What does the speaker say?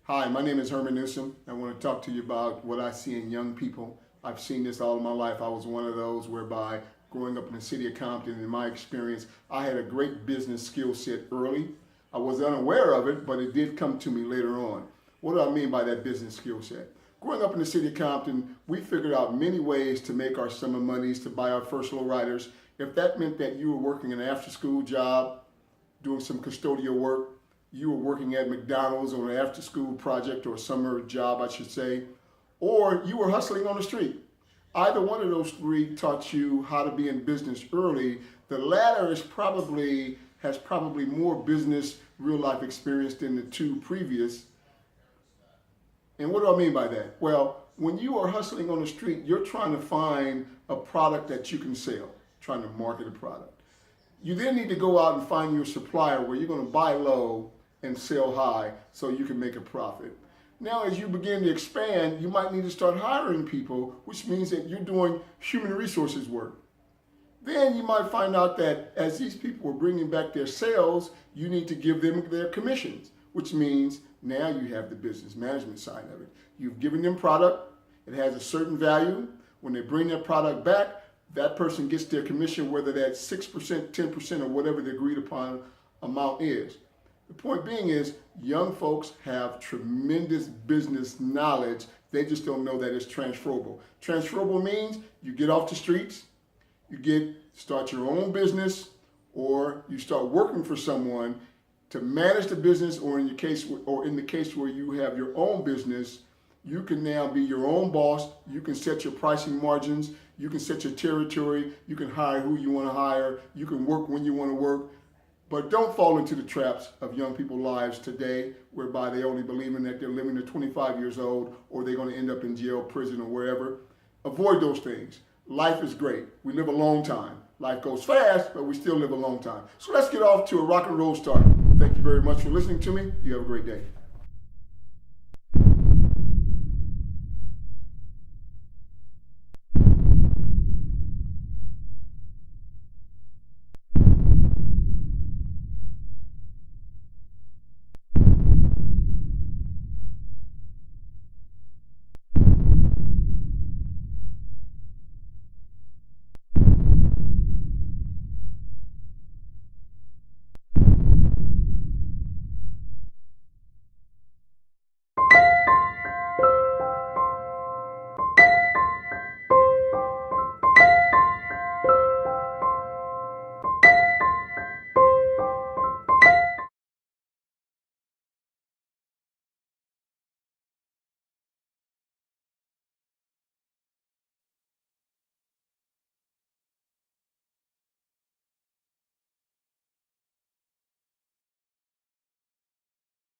Hi, my name is Herman Newsom. I want to talk to you about what I see in young people. I've seen this all of my life. I was one of those whereby growing up in the city of Compton, in my experience, I had a great business skill set early. I was unaware of it, but it did come to me later on. What do I mean by that business skill set? Growing up in the city of Compton, we figured out many ways to make our summer monies, to buy our first lowriders. If that meant that you were working an after-school job, doing some custodial work, you were working at McDonald's on an after-school project or summer job, I should say, or you were hustling on the street. Either one of those three taught you how to be in business early. The latter has probably more business real-life experience than the two previous. And what do I mean by that? Well, when you are hustling on the street, you're trying to find a product that you can sell, trying to market a product. You then need to go out and find your supplier where you're going to buy low and sell high so you can make a profit. Now, as you begin to expand, you might need to start hiring people, which means that you're doing human resources work. Then you might find out that as these people are bringing back their sales, you need to give them their commissions, which means now you have the business management side of it. You've given them product, it has a certain value. When they bring their product back, that person gets their commission, whether that's 6%, 10%, or whatever the agreed upon amount is. The point being is, young folks have tremendous business knowledge. They just don't know that it's transferable. Transferable means you get off the streets, you start your own business, or you start working for someone to manage the business, or in the case where you have your own business, you can now be your own boss. You can set your pricing margins. You can set your territory. You can hire who you want to hire. You can work when you want to work. But don't fall into the traps of young people's lives today, whereby they only believe in that they're living to 25 years old, or they're going to end up in jail, prison, or wherever. Avoid those things. Life is great. We live a long time. Life goes fast, but we still live a long time. So let's get off to a rock and roll start. Thank you very much for listening to me. You have a great day.